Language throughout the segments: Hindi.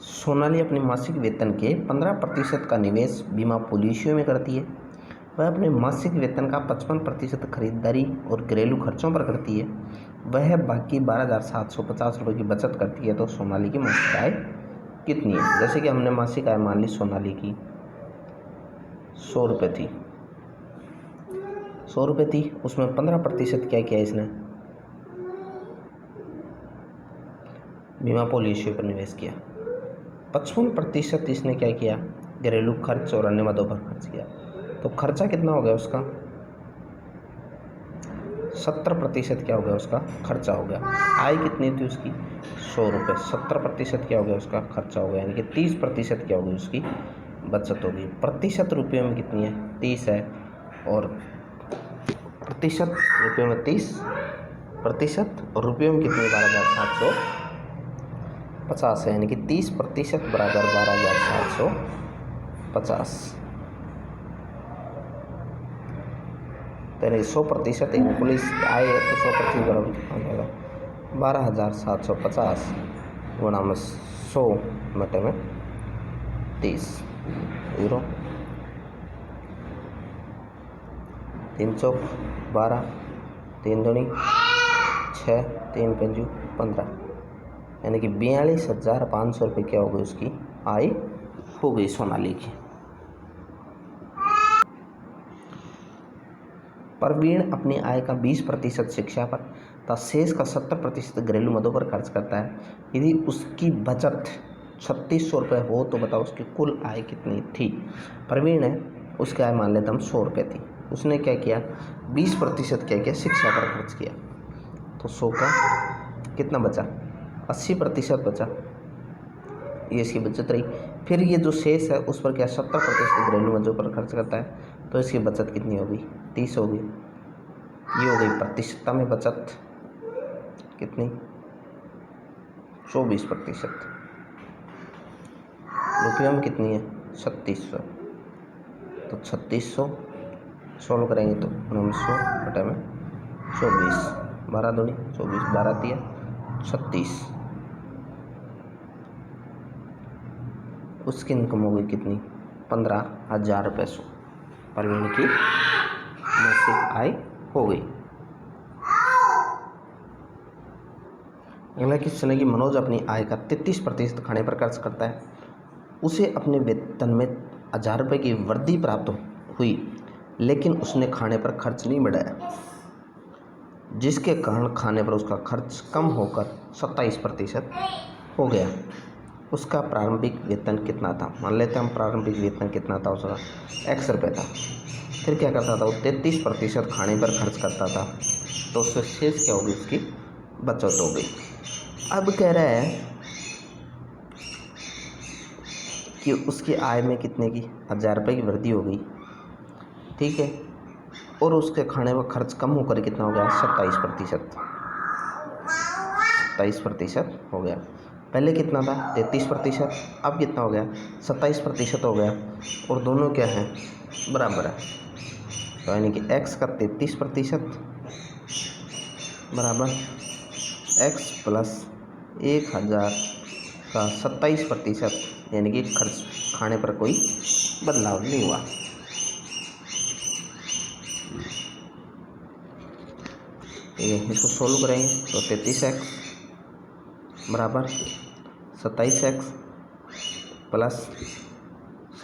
सोनाली अपने मासिक वेतन के 15% का निवेश बीमा पॉलिसियों में करती है। वह अपने मासिक वेतन का 55% खरीदारी और घरेलू खर्चों पर करती है। वह बाकी 12,750 रुपये की बचत करती है। तो सोनाली की मासिक आय कितनी है? जैसे कि हमने मासिक आय मान ली सोनाली की 100 रुपये थी, 100 रुपये थी, उसमें 15% क्या किया इसने? बीमा पॉलिसी पर निवेश किया। 55% इसने क्या किया? घरेलू खर्च और अन्य मदों पर खर्च किया। तो खर्चा कितना हो गया उसका? 70% क्या हो गया उसका? खर्चा हो गया। आय कितनी थी उसकी? 100 रुपये। 70% क्या हो गया उसका? खर्चा हो गया, यानी कि 30% क्या होगी उसकी? बचत होगी। प्रतिशत रुपये में कितनी है? 30 है, और प्रतिशत रुपये में 30 प्रतिशत और रुपये में कितनी? 12,750 है, यानी कि 30% बराबर 12,750। यानी 100% पुलिस आए तो 100% बराबर कितना हो जाएगा? 12,750 गुणा में 100 बटे में 30, 0, 3 चौक 12, 3 दूनी 6, 3 पंजू 15, यानी कि 42,500 रुपये क्या हो गई उसकी? आय हो गई सोनाली की। प्रवीण अपनी आय का 20% शिक्षा पर तथा शेष का 70% घरेलू मदों पर खर्च करता है। यदि उसकी बचत 3600 रुपये हो तो बताओ उसकी कुल आय कितनी थी? प्रवीण है, उसकी आय मान लेते हम 100 रुपये थी। उसने क्या किया? 20% क्या किया? शिक्षा पर खर्च किया। तो 100 का कितना बचा? 80% बचा, ये इसकी बचत रही। फिर ये जो शेष है उस पर क्या 70% घरेलू मदों पर खर्च करता है, तो इसकी बचत कितनी होगी? 30 होगी। ये हो गई प्रतिशतता में बचत कितनी? 24%। रुपयों में कितनी है? 3600। तो 3600 सोल्व करेंगे तो 900 बटे में 24, 12 दूनी 24, 12 दिया 36। उसकी इनकम हो गई कितनी? 15,000 रुपये। प्रवीण की मासिक आय हो गई। अगला क्वेश्चन है कि मनोज अपनी आय का 33% खाने पर खर्च करता है। उसे अपने वेतन में 1,000 रुपये की वृद्धि प्राप्त हुई, लेकिन उसने खाने पर खर्च नहीं बढ़ाया, जिसके कारण खाने पर उसका खर्च कम होकर 27% हो गया। उसका प्रारंभिक वेतन कितना था? मान लेते हैं हम प्रारंभिक वेतन कितना था उसका? X रुपये था। फिर क्या करता था वो? 33% खाने पर खर्च करता था, तो उससे शेष क्या होगी? उसकी बचत हो गई। अब कह रहा है कि उसकी आय में कितने की? 1,000 रुपये की वृद्धि हो गई, ठीक है, और उसके खाने पर खर्च कम होकर कितना हो गया? 27%। 27% हो गया। पहले कितना था? 33%। अब कितना हो गया? 27% हो गया, और दोनों क्या है? बराबर है। तो यानी कि x का 33% बराबर x प्लस 1,000 का 27%, यानी कि खर्च खाने पर कोई बदलाव नहीं हुआ। ठीक है, इसको सोल्व करेंगे तो 33x बराबर 27x प्लस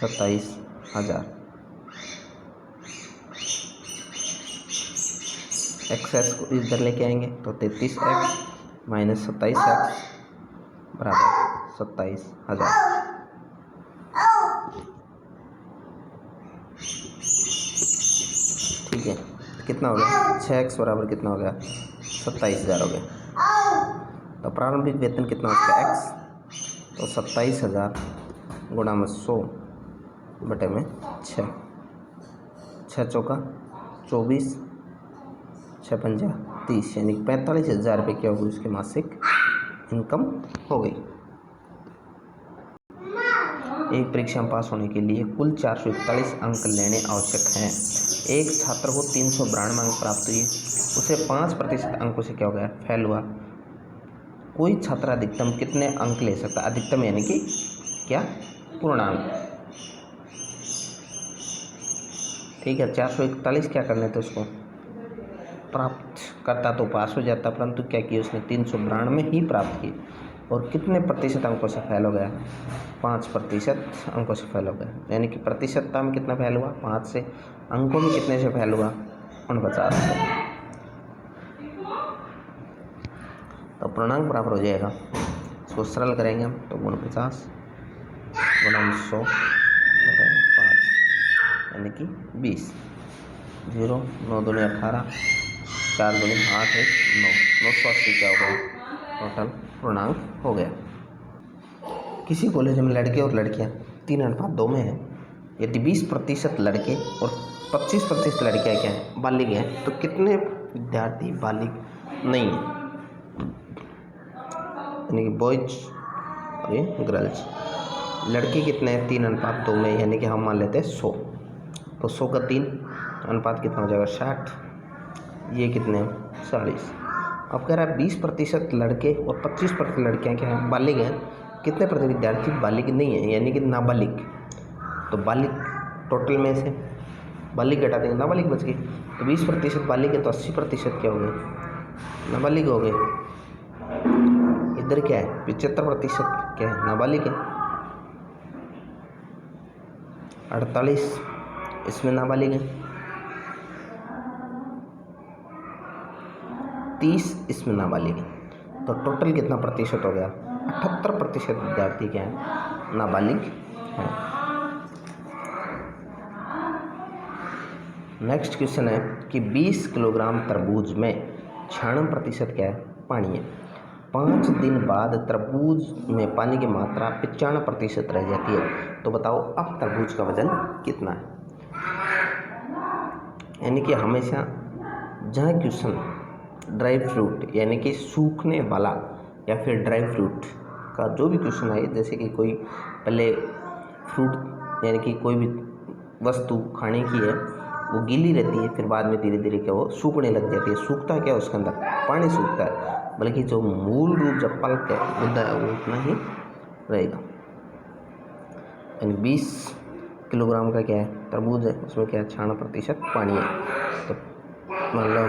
27,000। एक्स को इधर लेके आएंगे तो 33x माइनस 27x बराबर 27,000। ठीक है, कितना हो गया? 6x बराबर कितना हो गया? 27,000 हो गया। तो प्रारंभिक वेतन कितना हो उसका? x, तो 27,000 गुणा में 100 बटे में 6, 6 चौका 24, 6 पंजा 30, यानी 45,000 रुपये क्या होगी उसकी मासिक इनकम हो गई। एक परीक्षा में पास होने के लिए कुल 441 अंक लेने आवश्यक हैं। एक छात्र को 392 अंक प्राप्त हुए, उसे 5% अंकों से क्या हो गया? फेल हुआ। कोई छात्र अधिकतम कितने अंक ले सकता है? अधिकतम यानी कि क्या? पूर्णांक। ठीक है, 441 क्या करने थे उसको प्राप्त करता तो पास हो जाता, परंतु क्या किया उसने 392 ही प्राप्त किए। और कितने प्रतिशत अंकों से फेल हो गया? 5% अंकों से फेल हो गया। यानी कि प्रतिशतता में कितना फेल हुआ? 5 से। अंकों में कितने से फेल हुआ? 49 से। तो पूर्णांक बराबर हो जाएगा, इसको सरल करेंगे हम तो 49 गुणा 100 बटा 5 यानी कि 20। 0 9 दूनी 18 4 दूनी 8 1 9 980 क्या हो गया? टोटल पूर्णांक हो गया। किसी कॉलेज में लड़के और लड़कियां 3:2 में हैं। यदि 20% लड़के और 25% लड़कियां क्या हैं? बालिग हैं, तो कितने विद्यार्थी बालिग नहीं हैं? यानी कि बॉयज और ये गर्ल्स। लड़के कितने हैं? 3:2 में, यानी कि हम मान लेते हैं 100। तो 100 का 3 अनुपात कितना हो जाएगा? 60। ये कितने हैं? 40। अब कह रहा है 20% लड़के और 25% लड़कियां क्या हैं? बालिग हैं। कितने प्रति विद्यार्थी बालिग नहीं है, यानी कि नाबालिग? तो बालिग टोटल में से बालिग घटा देंगे, नाबालिग बच गई। तो 20% बालिग है तो 80% क्या हो गए? नाबालिग हो गए। इधर क्या है? 75% क्या है? नाबालिग है। 48 इसमें नाबालिग है। 30 इसमें नाबालिग है। तो टोटल कितना प्रतिशत हो गया? 78% विद्यार्थी क्या है? नाबालिग है। नेक्स्ट क्वेश्चन है कि 20 किलोग्राम तरबूज में 96% क्या है? पानी है। 5 दिन बाद तरबूज में पानी की मात्रा 95% रह जाती है, तो बताओ अब तरबूज का वजन कितना है? यानी कि हमेशा जहाँ क्वेश्चन ड्राई फ्रूट यानी कि सूखने वाला या फिर ड्राई फ्रूट का जो भी क्वेश्चन आए, जैसे कि कोई पहले फ्रूट यानी कि कोई भी वस्तु खाने की है वो गीली रहती है, फिर बाद में धीरे धीरे क्या वो सूखने लग जाती है। सूखता है क्या उसके अंदर? पानी सूखता है, बल्कि जो मूल रूप जब पल्प है मुद्दा है वो उतना ही रहेगा। यानी 20 किलोग्राम का क्या है? तरबूज है, उसमें क्या है? 96% पानी है। तो मान लो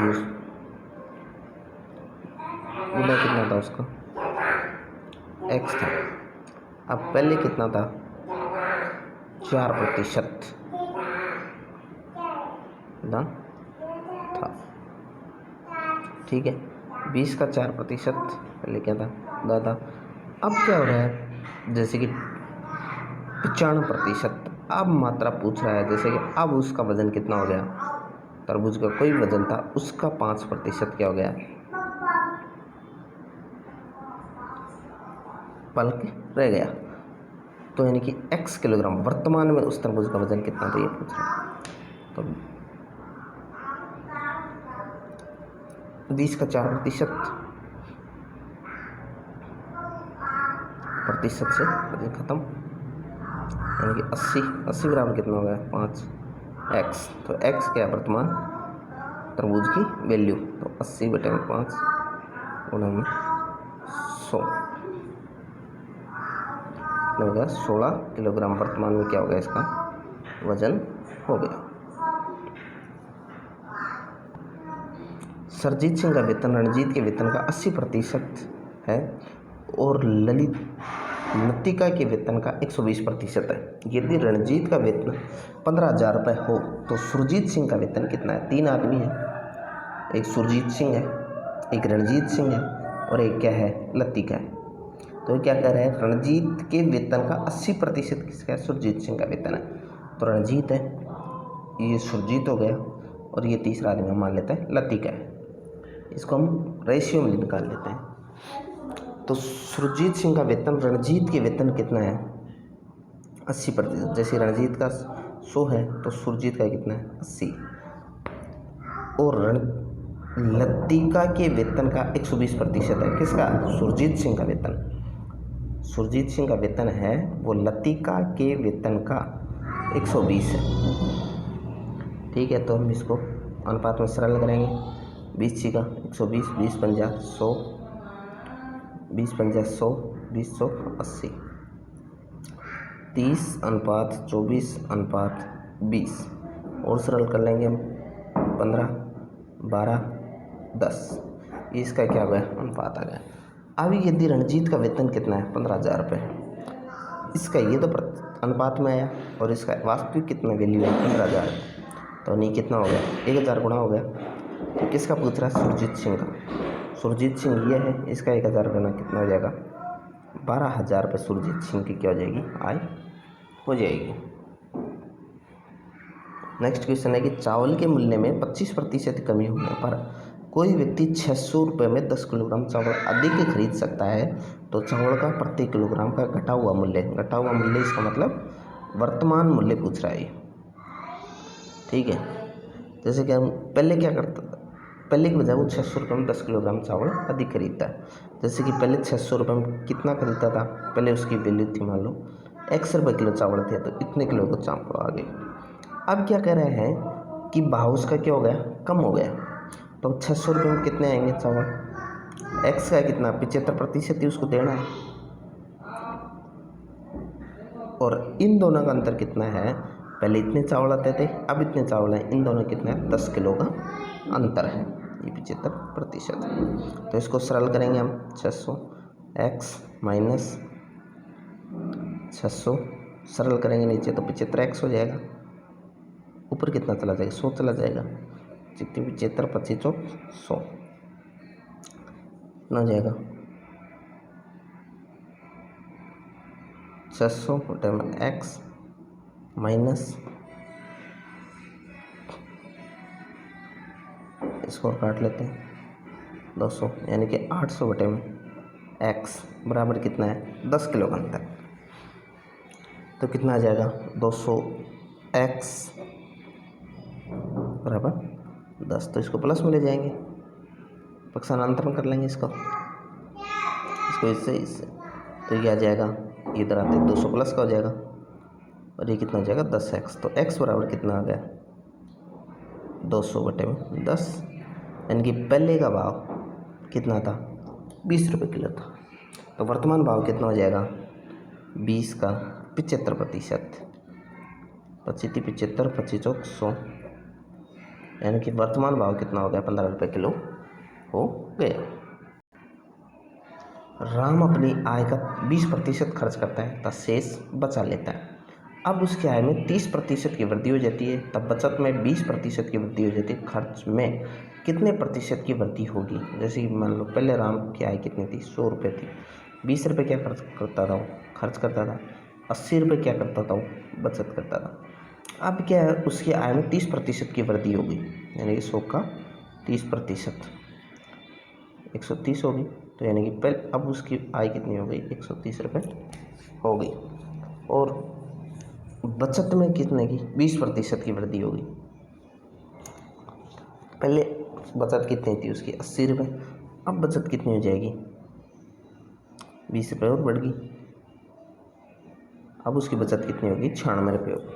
मुद्दा कितना था उसका? x था। अब पहले कितना था? 4% ना था। ठीक है, 20 का 4% पहले क्या था? दादा। अब क्या हो रहा है? जैसे कि 95% अब मात्रा पूछ रहा है, जैसे कि अब उसका वजन कितना हो गया? तरबूज का कोई वजन था, उसका 5% क्या हो गया? पल्प रह गया। तो यानी कि x किलोग्राम वर्तमान में उस तरबूज का वजन कितना था ये पूछ रहा है। तो 20 का 4% से वजन खत्म, यानी कि 80 बराबर कितना हो गया? 5x। तो x क्या है? वर्तमान तरबूज की वैल्यू। तो 80/5 गुणा 100 हो गया 16 किलोग्राम। वर्तमान में क्या हो गया? इसका वजन हो गया। सरजीत सिंह का वेतन रणजीत के वेतन का 80% है और लतिका के वेतन का 120% है। यदि रणजीत का वेतन 15,000 रुपये हो तो सुरजीत सिंह का वेतन कितना है? 3 आदमी हैं, एक सुरजीत सिंह है, एक रणजीत सिंह है और एक क्या है? लतिका है। तो क्या कह रहे हैं? रणजीत के वेतन का 80% किसका है? सुरजीत सिंह का वेतन है। तो रणजीत है, ये सुरजीत हो गया और ये तीसरा आदमी हम मान लेते हैं लतिका है। इसको हम रेशियो में निकाल लेते हैं। तो सुरजीत सिंह का वेतन रणजीत के वेतन कितना है? 80%। जैसे रणजीत का 100 है तो सुरजीत का कितना है? 80। और लतिका के वेतन का 120% है। किसका? सुरजीत सिंह का वेतन। सुरजीत सिंह का वेतन है वो लतिका के वेतन का 120 है। ठीक है, तो हम इसको अनुपात में सरल करेंगे। 20 का 120, 20 50 100 20×100 20/180, 30:24:20 और सरल कर लेंगे हम 15 12 10। इसका क्या हो गया, अनुपात आ गया। अभी यदि रणजीत का वेतन कितना है 15,000 रुपये, इसका ये तो अनुपात में आया और इसका वास्तविक कितना वैल्यू है 15,000, तो नहीं कितना हो गया 1,000 गुणा हो गया। तो किसका पूछ रहा है, सुरजीत सिंह का। सुरजीत सिंह ये है, इसका 1,000 गुणा कितना हो जाएगा 12,000 रुपये सुरजीत सिंह की क्या हो जाएगी, आय हो जाएगी। नेक्स्ट क्वेश्चन है कि चावल के मूल्य में 25% कमी होने पर कोई व्यक्ति 600 रुपये में 10 किलोग्राम चावल अधिक खरीद सकता है, तो चावल का प्रति किलोग्राम का घटा हुआ मूल्य इसका मतलब वर्तमान मूल्य पूछ रहा है, ठीक है। जैसे कि हम पहले क्या करता था, पहले की बजाय वो 600 रुपये में 10 किलोग्राम चावल अधिक खरीदता है। जैसे कि पहले 600 रुपये में कितना खरीदता था, पहले उसकी वैल्यू थी मान लो x रुपये किलो चावल थे, तो इतने किलो को चावल आ गए। अब क्या कह रहे हैं कि भाव उसका क्या हो गया, कम हो गया, तो 600 रुपये में कितने आएंगे चावल, x का कितना 75% ही उसको देना है, और इन दोनों का अंतर कितना है, पहले इतने चावल आते थे अब इतने चावल हैं, इन दोनों कितना है 10 किलो का अंतर है, ये 75%। तो इसको सरल करेंगे हम 600 x माइनस 600 सरल करेंगे नीचे तो 75x हो जाएगा, ऊपर कितना चला जाएगा 100 चला जाएगा, 75 25 100 कितना हो जाएगा 600 बटे में x माइनस इसको काट लेते हैं 200, यानी कि 800 बटे में x बराबर कितना है 10 किलो का अंतर, तो कितना आ जाएगा 200x बराबर 10। तो इसको प्लस में ले जाएंगे, पक्षांतरण कर लेंगे इसको इससे तो ये आ जाएगा, इधर आते 200 प्लस का हो जाएगा और ये कितना हो जाएगा 10x। तो x बराबर कितना आ गया 200 बटे में 10, यानी कि पहले का भाव कितना था 20 रुपये किलो था, तो वर्तमान भाव कितना हो जाएगा 20 का 75%, 75 25 100, यानी कि वर्तमान भाव कितना हो गया 15 रुपये किलो हो गया। राम अपनी आय का 20% खर्च करता है तब शेष बचा लेता है। अब उसकी आय में 30% की वृद्धि हो जाती है, तब बचत में 20% की वृद्धि हो जाती है। खर्च में कितने प्रतिशत की वृद्धि होगी, जैसे कि मान लो पहले राम की आय कितनी थी 100 रुपये थी, 20 रुपये क्या खर्च करता था 80 रुपये क्या करता था वो बचत करता था। अब क्या है उसकी आय में 30% की वृद्धि होगी, यानी कि 100 का 30% 130 होगी, तो यानी कि पहले अब उसकी आय कितनी हो गई 130 रुपये हो गई, और बचत में कितने की 20% की वृद्धि होगी। पहले बचत कितनी थी उसकी 80 रुपये, अब बचत कितनी हो जाएगी 20 रुपये और बढ़ गई, अब उसकी बचत कितनी होगी 96 रुपये होगी।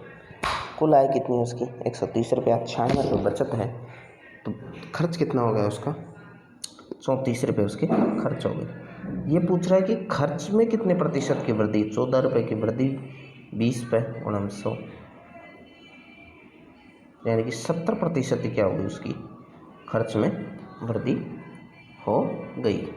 कुल आय कितनी है उसकी 130 रुपये, 96 रुपये बचत है, तो खर्च कितना हो गया उसका 34 रुपये उसके खर्च हो गए। ये पूछ रहा है कि खर्च में कितने प्रतिशत की वृद्धि, 14 रुपये की वृद्धि 20 पे 100, यानी कि 70% क्या होगी उसकी खर्च में वृद्धि हो गई।